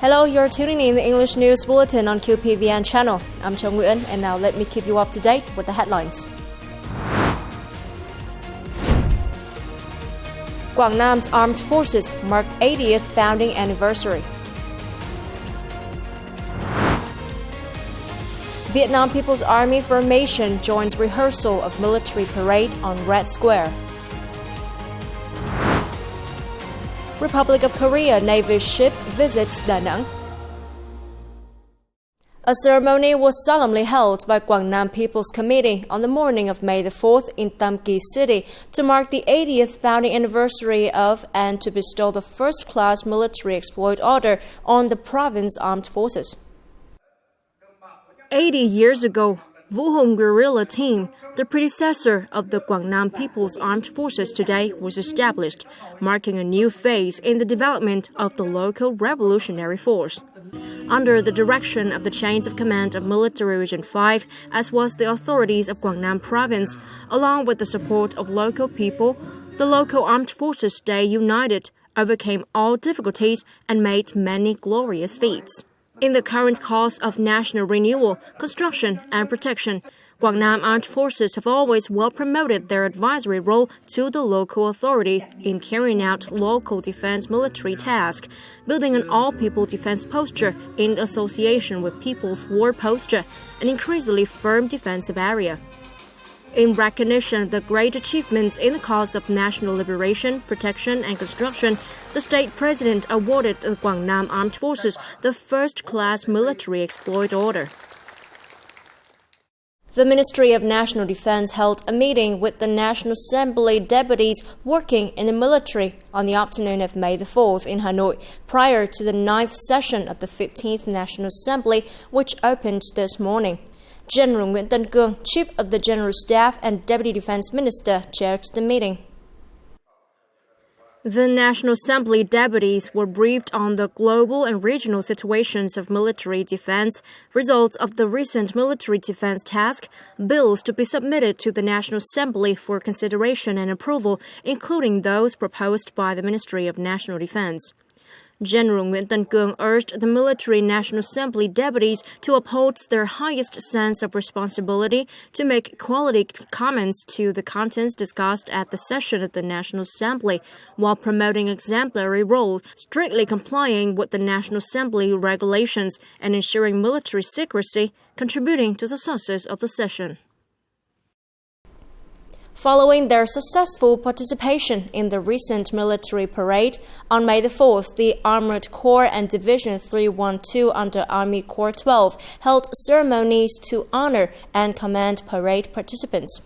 Hello, you're tuning in the English News Bulletin on QPVN channel. I'm Châu Nguyễn, and now let me keep you up to date with the headlines. Quảng Nam's armed forces mark 80th founding anniversary. Vietnam People's Army formation joins rehearsal of military parade on Red Square. Republic of Korea Navy ship visits Da Nang. A ceremony was solemnly held by Quảng Nam People's Committee on the morning of May the 4th in Tam Kỳ City to mark the 80th founding anniversary of and to bestow the first-class military exploit order on the province armed forces. 80 years ago, Vũ Hùng guerrilla team, the predecessor of the Quảng Nam People's Armed Forces today, was established, marking a new phase in the development of the local revolutionary force. Under the direction of the Chains of Command of Military Region 5, as was the authorities of Quảng Nam Province, along with the support of local people, the local armed forces stay united, overcame all difficulties, and made many glorious feats. In the current cause of national renewal, construction, and protection, Quảng Nam Armed Forces have always well promoted their advisory role to the local authorities in carrying out local defense military tasks, building an all-people defense posture in association with people's war posture, an increasingly firm defensive area. In recognition of the great achievements in the cause of national liberation, protection, and construction, the state president awarded the Quảng Nam Armed Forces the first-class military exploit order. The Ministry of National Defense held a meeting with the National Assembly deputies working in the military on the afternoon of May the 4th in Hanoi, prior to the 9th session of the 15th National Assembly, which opened this morning. General Nguyễn Tân Cương, Chief of the General Staff and Deputy Defense Minister, chaired the meeting. The National Assembly deputies were briefed on the global and regional situations of military defense, results of the recent military defense task, bills to be submitted to the National Assembly for consideration and approval, including those proposed by the Ministry of National Defense. General Nguyễn Tân Cương urged the Military National Assembly deputies to uphold their highest sense of responsibility to make quality comments to the contents discussed at the session of the National Assembly, while promoting exemplary role, strictly complying with the National Assembly regulations and ensuring military secrecy, contributing to the success of the session. Following their successful participation in the recent military parade, on May the 4th, the Armored Corps and Division 312 under Army Corps 12 held ceremonies to honor and commend parade participants.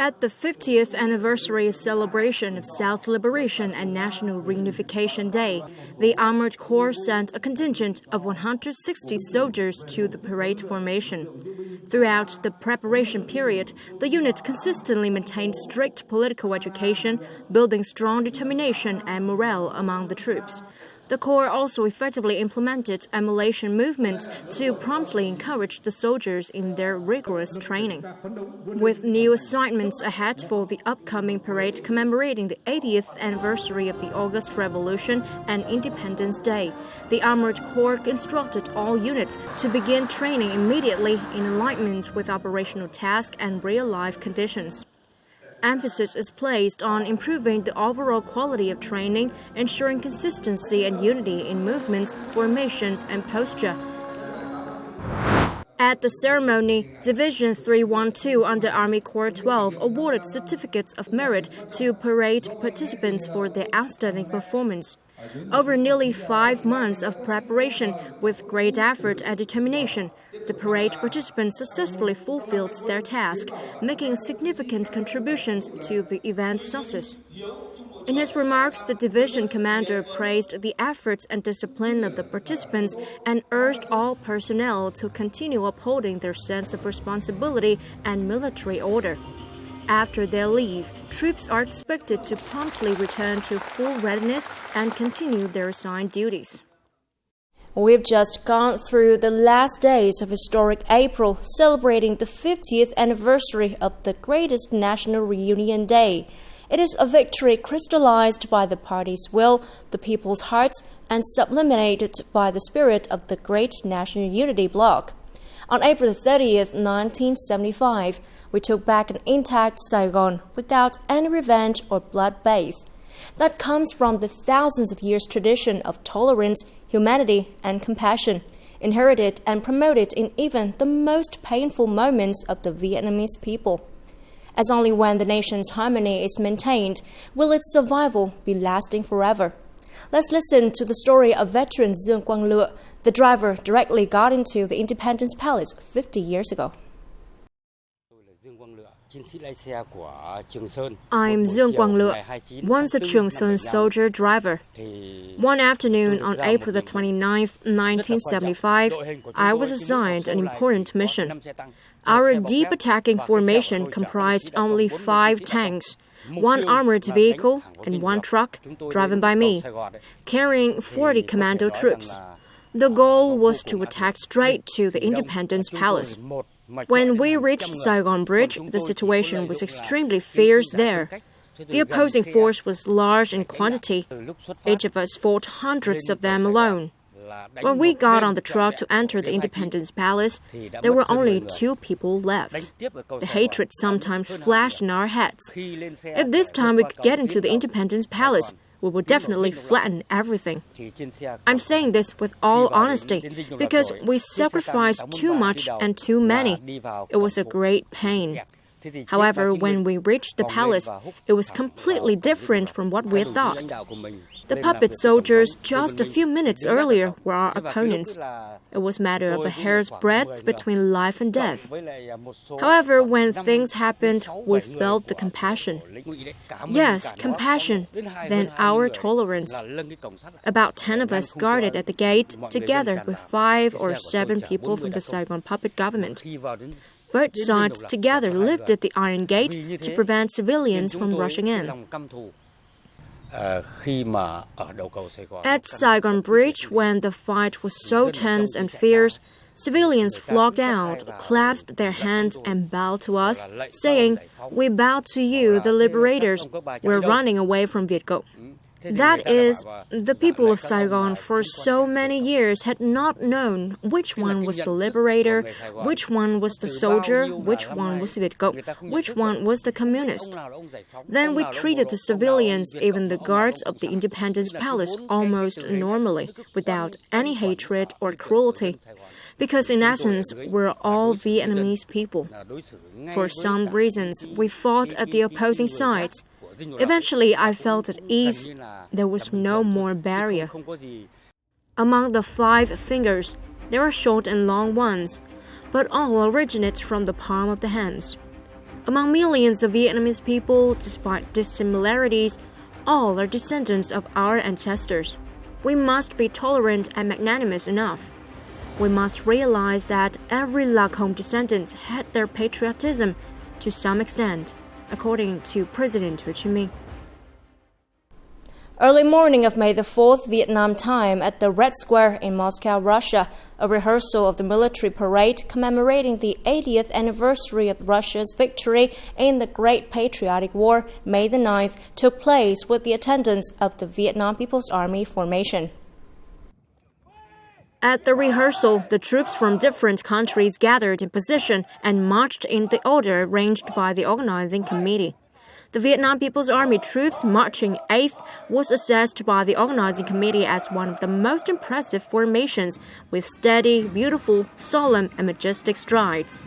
At the 50th anniversary celebration of South Liberation and National Reunification Day, the Armored Corps sent a contingent of 160 soldiers to the parade formation. Throughout the preparation period, the unit consistently maintained strict political education, building strong determination and morale among the troops. The Corps also effectively implemented emulation movements to promptly encourage the soldiers in their rigorous training. With new assignments ahead for the upcoming parade commemorating the 80th anniversary of the August Revolution and Independence Day, the Armored Corps instructed all units to begin training immediately in alignment with operational tasks and real-life conditions. Emphasis is placed on improving the overall quality of training, ensuring consistency and unity in movements, formations, and posture. At the ceremony, Division 312 under Army Corps 12 awarded certificates of merit to parade participants for their outstanding performance. Over nearly 5 months of preparation, with great effort and determination, the parade participants successfully fulfilled their task, making significant contributions to the event's success. In his remarks, the division commander praised the efforts and discipline of the participants and urged all personnel to continue upholding their sense of responsibility and military order. After their leave, troops are expected to promptly return to full readiness and continue their assigned duties. We've just gone through the last days of historic April, celebrating the 50th anniversary of the greatest national reunion day. It is a victory crystallized by the party's will, the people's hearts, and sublimated by the spirit of the great national unity bloc. On April 30th, 1975, we took back an intact Saigon without any revenge or bloodbath. That comes from the thousands of years tradition of tolerance, humanity, and compassion, inherited and promoted in even the most painful moments of the Vietnamese people. As only when the nation's harmony is maintained will its survival be lasting forever. Let's listen to the story of veteran Quang Le. The driver directly got into the Independence Palace 50 years ago. I'm Quang Le, once a Trường Sơn soldier driver. One afternoon on April the 29th, 1975, I was assigned an important mission. Our deep attacking formation comprised only 5 tanks, 1 armored vehicle, and 1 truck, driven by me, carrying 40 commando troops. The goal was to attack straight to the Independence Palace. When we reached Saigon Bridge, the situation was extremely fierce there. The opposing force was large in quantity. Each of us fought hundreds of them alone. When we got on the truck to enter the Independence Palace, there were only 2 people left. The hatred sometimes flashed in our heads. If this time we could get into the Independence Palace, we would definitely flatten everything. I'm saying this with all honesty because we sacrificed too much and too many. It was a great pain. However, when we reached the palace, it was completely different from what we thought. The puppet soldiers just a few minutes earlier were our opponents. It was a matter of a hair's breadth between life and death. However, when things happened, we felt the compassion. Yes, compassion, then our tolerance. About 10 of us guarded at the gate, together with 5 or 7 people from the Saigon puppet government. Both sides together lifted the iron gate to prevent civilians from rushing in. At Saigon Bridge, when the fight was so tense and fierce, civilians flocked out, clasped their hands and bowed to us, saying, "We bow to you, the liberators. We're running away from Viet Cong." That is, the people of Saigon for so many years had not known which one was the liberator, which one was the soldier, which one was Viet Cong, which one was the communist. Then we treated the civilians, even the guards of the Independence Palace, almost normally, without any hatred or cruelty. Because in essence, we're all Vietnamese people. For some reasons, we fought at the opposing sides. Eventually, I felt at ease. There was no more barrier. Among the 5 fingers, there are short and long ones, but all originate from the palm of the hands. Among millions of Vietnamese people, despite dissimilarities, all are descendants of our ancestors. We must be tolerant and magnanimous enough. We must realize that every Lac Hong descendant had their patriotism to some extent, according to President Ho Chi Minh. Early morning of May the 4th, Vietnam time, at the Red Square in Moscow, Russia, a rehearsal of the military parade commemorating the 80th anniversary of Russia's victory in the Great Patriotic War, May the 9th, took place with the attendance of the Vietnam People's Army formation. At the rehearsal, the troops from different countries gathered in position and marched in the order arranged by the organizing committee. The Vietnam People's Army troops marching 8th was assessed by the organizing committee as one of the most impressive formations, with steady, beautiful, solemn, and majestic strides.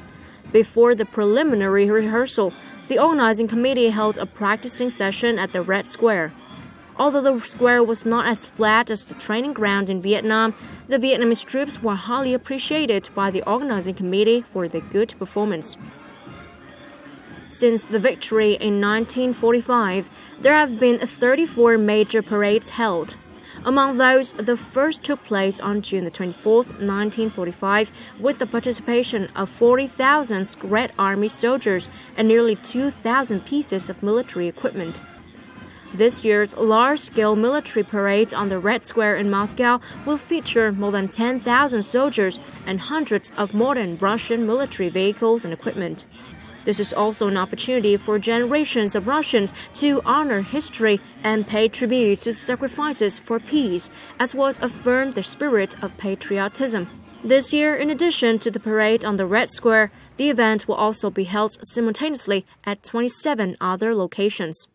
Before the preliminary rehearsal, the organizing committee held a practicing session at the Red Square. Although the square was not as flat as the training ground in Vietnam, the Vietnamese troops were highly appreciated by the organizing committee for their good performance. Since the victory in 1945, there have been 34 major parades held. Among those, the first took place on June 24, 1945, with the participation of 40,000 Red Army soldiers and nearly 2,000 pieces of military equipment. This year's large-scale military parade on the Red Square in Moscow will feature more than 10,000 soldiers and hundreds of modern Russian military vehicles and equipment. This is also an opportunity for generations of Russians to honor history and pay tribute to sacrifices for peace, as well as affirm their spirit of patriotism. This year, in addition to the parade on the Red Square, the event will also be held simultaneously at 27 other locations.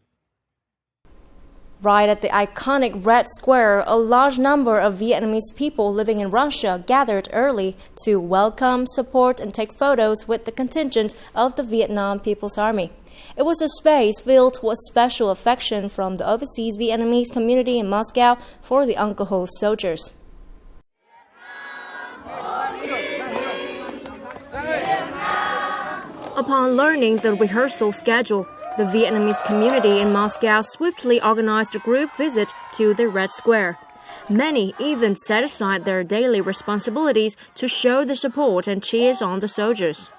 Right at the iconic Red Square, a large number of Vietnamese people living in Russia gathered early to welcome, support, and take photos with the contingent of the Vietnam People's Army. It was a space filled with special affection from the overseas Vietnamese community in Moscow for the Uncle soldiers. Upon learning the rehearsal schedule, the Vietnamese community in Moscow swiftly organized a group visit to the Red Square. Many even set aside their daily responsibilities to show their support and cheers on the soldiers.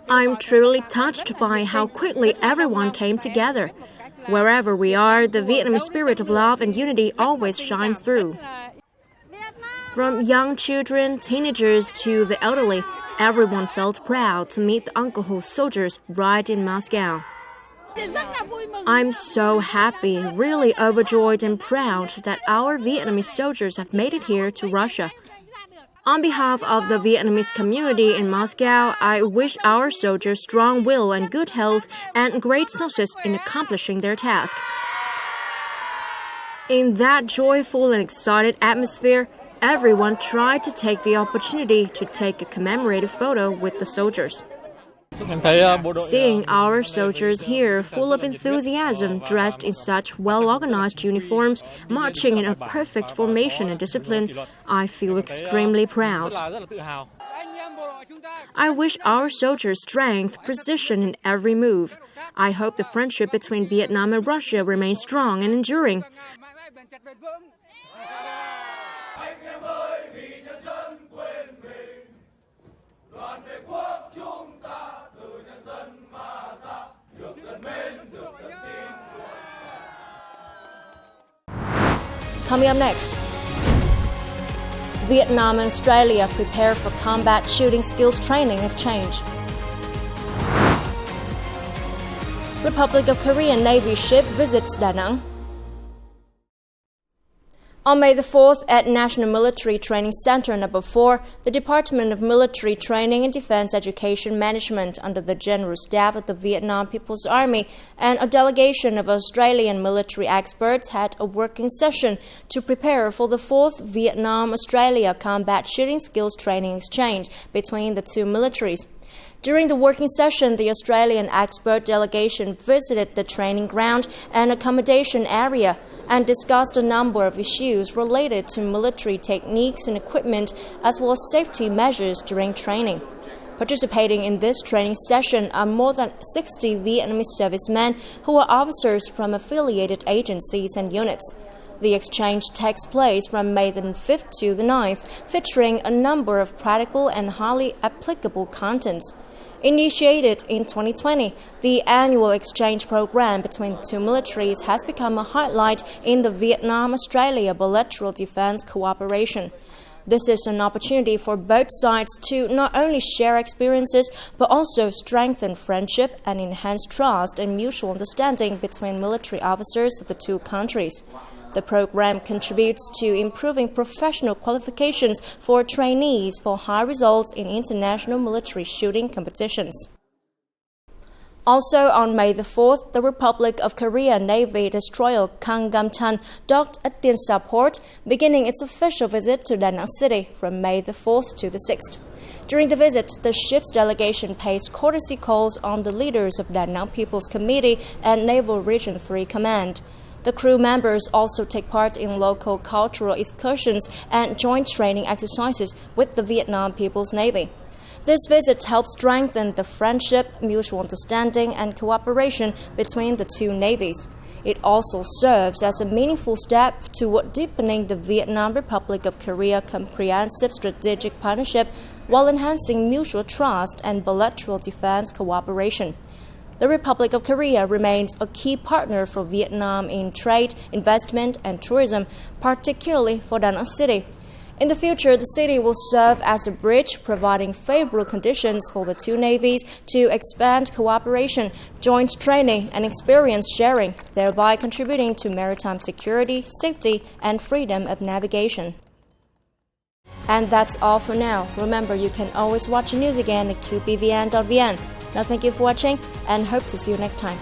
I'm truly touched by how quickly everyone came together. Wherever we are, the Vietnamese spirit of love and unity always shines through. From young children, teenagers to the elderly, everyone felt proud to meet the Uncle soldiers right in Moscow. I'm so happy, really overjoyed and proud that our Vietnamese soldiers have made it here to Russia. On behalf of the Vietnamese community in Moscow, I wish our soldiers strong will and good health and great success in accomplishing their task. In that joyful and excited atmosphere, everyone tried to take the opportunity to take a commemorative photo with the soldiers. Seeing our soldiers here full of enthusiasm, dressed in such well-organized uniforms, marching in a perfect formation and discipline, I feel extremely proud. I wish our soldiers strength, precision in every move. I hope the friendship between Vietnam and Russia remains strong and enduring. Coming up next, Vietnam and Australia prepare for combat shooting skills training exchange. Republic of Korea Navy ship visits Da Nang. On May the 4th, at National Military Training Center No. 4, the Department of Military Training and Defense Education Management under the General Staff of the Vietnam People's Army and a delegation of Australian military experts had a working session to prepare for the 4th Vietnam-Australia Combat Shooting Skills Training Exchange between the two militaries. During the working session, the Australian expert delegation visited the training ground and accommodation area and discussed a number of issues related to military techniques and equipment, as well as safety measures during training. Participating in this training session are more than 60 Vietnamese servicemen who are officers from affiliated agencies and units. The exchange takes place from May the 5th to the 9th, featuring a number of practical and highly applicable contents. Initiated in 2020, the annual exchange program between the two militaries has become a highlight in the Vietnam-Australia bilateral defense cooperation. This is an opportunity for both sides to not only share experiences, but also strengthen friendship and enhance trust and mutual understanding between military officers of the two countries. The program contributes to improving professional qualifications for trainees for high results in international military shooting competitions. Also on May the 4th, the Republic of Korea Navy destroyer Kangam-chan docked at Tiên Sa Port, beginning its official visit to Da Nang City from May the 4th to the 6th. During the visit, the ship's delegation pays courtesy calls on the leaders of Da Nang People's Committee and Naval Region 3 Command. The crew members also take part in local cultural excursions and joint training exercises with the Vietnam People's Navy. This visit helps strengthen the friendship, mutual understanding, and cooperation between the two navies. It also serves as a meaningful step toward deepening the Vietnam Republic of Korea comprehensive strategic partnership while enhancing mutual trust and bilateral defense cooperation. The Republic of Korea remains a key partner for Vietnam in trade, investment, and tourism, particularly for Da Nang City. In the future, the city will serve as a bridge, providing favorable conditions for the two navies to expand cooperation, joint training, and experience sharing, thereby contributing to maritime security, safety, and freedom of navigation. And that's all for now. Remember, you can always watch the news again at QPVN.vn. Now, thank you for watching, and hope to see you next time.